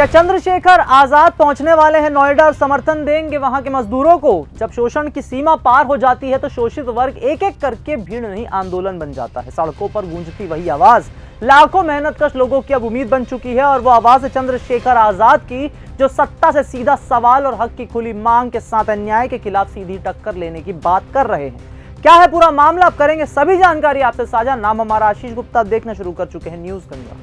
क्या चंद्रशेखर आजाद पहुंचने वाले हैं नोएडा और समर्थन देंगे वहां के मजदूरों को? जब शोषण की सीमा पार हो जाती है तो शोषित वर्ग एक एक करके भीड़ नहीं आंदोलन बन जाता है। सड़कों पर गूंजती वही आवाज लाखों मेहनतकश लोगों की अब उम्मीद बन चुकी है और वो आवाज है चंद्रशेखर आजाद की, जो सत्ता से सीधा सवाल और हक की खुली मांग के साथ अन्याय के खिलाफ सीधी टक्कर लेने की बात कर रहे हैं। क्या है पूरा मामला, अब करेंगे सभी जानकारी आपसे साझा। नाम हमारा आशीष गुप्ता, देखना शुरू कर चुके हैं न्यूज गंगा।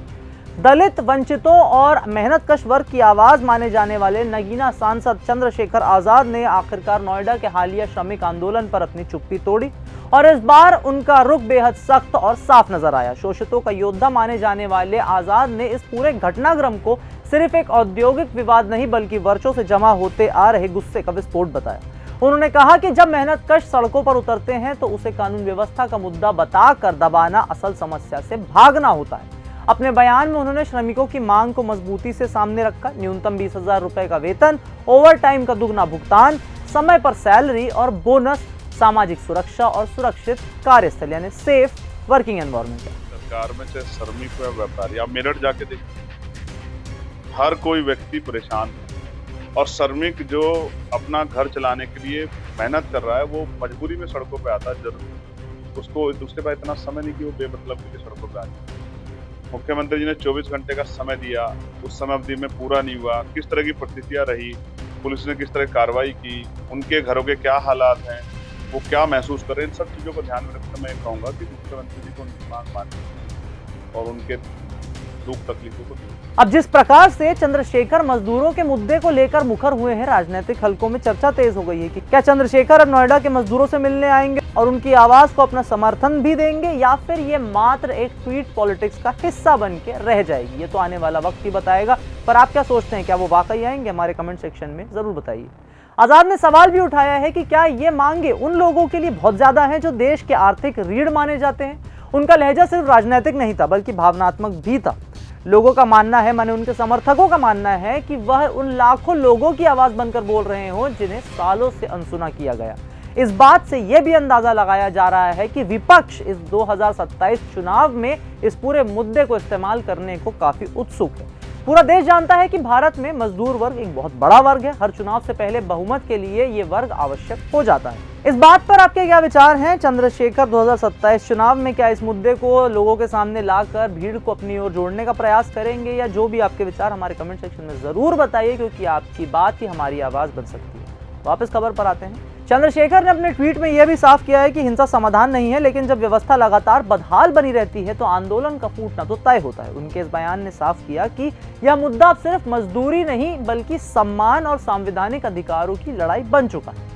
दलित, वंचितों और मेहनतकश वर्ग की आवाज माने जाने वाले नगीना सांसद चंद्रशेखर आजाद ने आखिरकार नोएडा के हालिया श्रमिक आंदोलन पर अपनी चुप्पी तोड़ी और इस बार उनका रुख बेहद सख्त और साफ नजर आया। शोषितों का योद्धा माने जाने वाले आजाद ने इस पूरे घटनाक्रम को सिर्फ एक औद्योगिक विवाद नहीं बल्कि वर्षों से जमा होते आ रहे गुस्से का विस्फोट बताया। उन्होंने कहा कि जब मेहनतकश सड़कों पर उतरते हैं तो उसे कानून व्यवस्था का मुद्दा बताकर दबाना असल समस्या से भागना होता है। अपने बयान में उन्होंने श्रमिकों की मांग को मजबूती से सामने रखा। न्यूनतम 20,000 रुपए का वेतन, ओवर टाइम का दुगना भुगतान, समय पर सैलरी और बोनस, सामाजिक सुरक्षा और सुरक्षित कार्यस्थल यानी सेफ वर्किंग एनवायरनमेंट। सरकार में चाहे श्रमिक या व्यापारी, आप मेरठ जाके देखिए, हर कोई व्यक्ति परेशान है और श्रमिक जो अपना घर चलाने के लिए मेहनत कर रहा है वो मजबूरी में सड़कों पे आता है। जरूर उसके पास इतना समय नहीं कि वो बेमतलब के लिए सड़कों पे आ जाए। मुख्यमंत्री जी ने 24 घंटे का समय दिया, उस समय अवधि में पूरा नहीं हुआ। किस तरह की प्रतिक्रिया रही, पुलिस ने किस तरह कार्रवाई की, उनके घरों के क्या हालात हैं, वो क्या महसूस कर रहे हैं, इन सब चीज़ों को ध्यान में रखकर मैं कहूँगा कि मुख्यमंत्री जी को उनकी मांग मानी और उनके दुख तकलीफों को दूर। अब जिस प्रकार से चंद्रशेखर मजदूरों के मुद्दे को लेकर मुखर हुए हैं, राजनीतिक हलकों में चर्चा तेज हो गई है कि क्या चंद्रशेखर अब नोएडा के मजदूरों से मिलने आएंगे और उनकी आवाज को अपना समर्थन भी देंगे या फिर ये मात्र एक ट्वीट पॉलिटिक्स का हिस्सा बन के रह जाएगी। ये तो आने वाला वक्त ही बताएगा, पर आप क्या सोचते हैं, क्या वो वाकई आएंगे? हमारे कमेंट सेक्शन में जरूर बताइए। आजाद ने सवाल भी उठाया है कि क्या ये मांगे उन लोगों के लिए बहुत ज्यादा है जो देश के आर्थिक रीढ़ माने जाते हैं। उनका लहजा सिर्फ राजनीतिक नहीं था बल्कि भावनात्मक भी था। लोगों का मानना है, माने उनके समर्थकों का मानना है कि वह उन लाखों लोगों की आवाज बनकर बोल रहे हो जिन्हें सालों से अनसुना किया गया। इस बात से यह भी अंदाजा लगाया जा रहा है कि विपक्ष इस 2027 चुनाव में इस पूरे मुद्दे को इस्तेमाल करने को काफी उत्सुक है। पूरा देश जानता है कि भारत में मजदूर वर्ग एक बहुत बड़ा वर्ग है। हर चुनाव से पहले बहुमत के लिए यह वर्ग आवश्यक हो जाता है। इस बात पर आपके क्या विचार हैं? चंद्रशेखर 2027 चुनाव में क्या इस मुद्दे को लोगों के सामने लाकर भीड़ को अपनी ओर जोड़ने का प्रयास करेंगे, या जो भी आपके विचार हमारे कमेंट सेक्शन में जरूर बताइए, क्योंकि आपकी बात ही हमारी आवाज बन सकती है। वापस खबर पर आते हैं। चंद्रशेखर ने अपने ट्वीट में यह भी साफ किया है कि हिंसा समाधान नहीं है, लेकिन जब व्यवस्था लगातार बदहाल बनी रहती है तो आंदोलन का फूटना तो तय होता है। उनके इस बयान ने साफ किया कि यह मुद्दा अब सिर्फ मजदूरी नहीं बल्कि सम्मान और संवैधानिक अधिकारों की लड़ाई बन चुका है।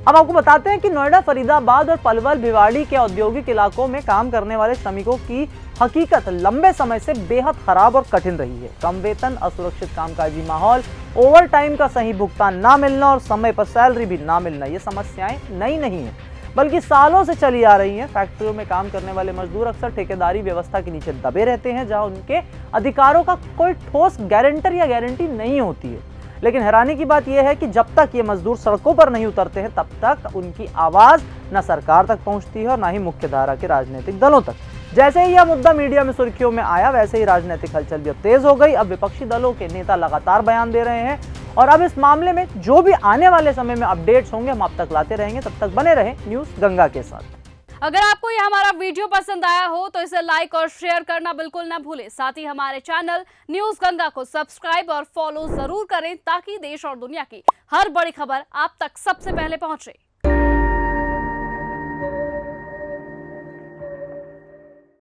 अब आपको बताते हैं कि नोएडा, फरीदाबाद और पलवल, भिवाड़ी के औद्योगिक इलाकों में काम करने वाले श्रमिकों की हकीकत लंबे समय से बेहद खराब और कठिन रही है। कम वेतन, असुरक्षित कामकाजी माहौल, ओवर टाइम का सही भुगतान ना मिलना और समय पर सैलरी भी ना मिलना, ये समस्याएं नई नहीं है बल्कि सालों से चली आ रही हैं। फैक्ट्रियों में काम करने वाले मजदूर अक्सर ठेकेदारी व्यवस्था के नीचे दबे रहते हैं, जहां उनके अधिकारों का कोई ठोस गारंटर या गारंटी नहीं होती है। लेकिन हैरानी की बात यह है कि जब तक ये मजदूर सड़कों पर नहीं उतरते हैं तब तक उनकी आवाज न सरकार तक पहुंचती है और न ही मुख्यधारा के राजनीतिक दलों तक। जैसे ही यह मुद्दा मीडिया में सुर्खियों में आया, वैसे ही राजनीतिक हलचल भी अब तेज हो गई। अब विपक्षी दलों के नेता लगातार बयान दे रहे हैं और अब इस मामले में जो भी आने वाले समय में अपडेट्स होंगे हम आप तक लाते रहेंगे। तब तक बने रहें न्यूज गंगा के साथ। अगर आपको यह हमारा वीडियो पसंद आया हो तो इसे लाइक और शेयर करना बिल्कुल ना भूलें। साथ ही हमारे चैनल न्यूज गंगा को सब्सक्राइब और फॉलो जरूर करें ताकि देश और दुनिया की हर बड़ी खबर आप तक सबसे पहले पहुंचे।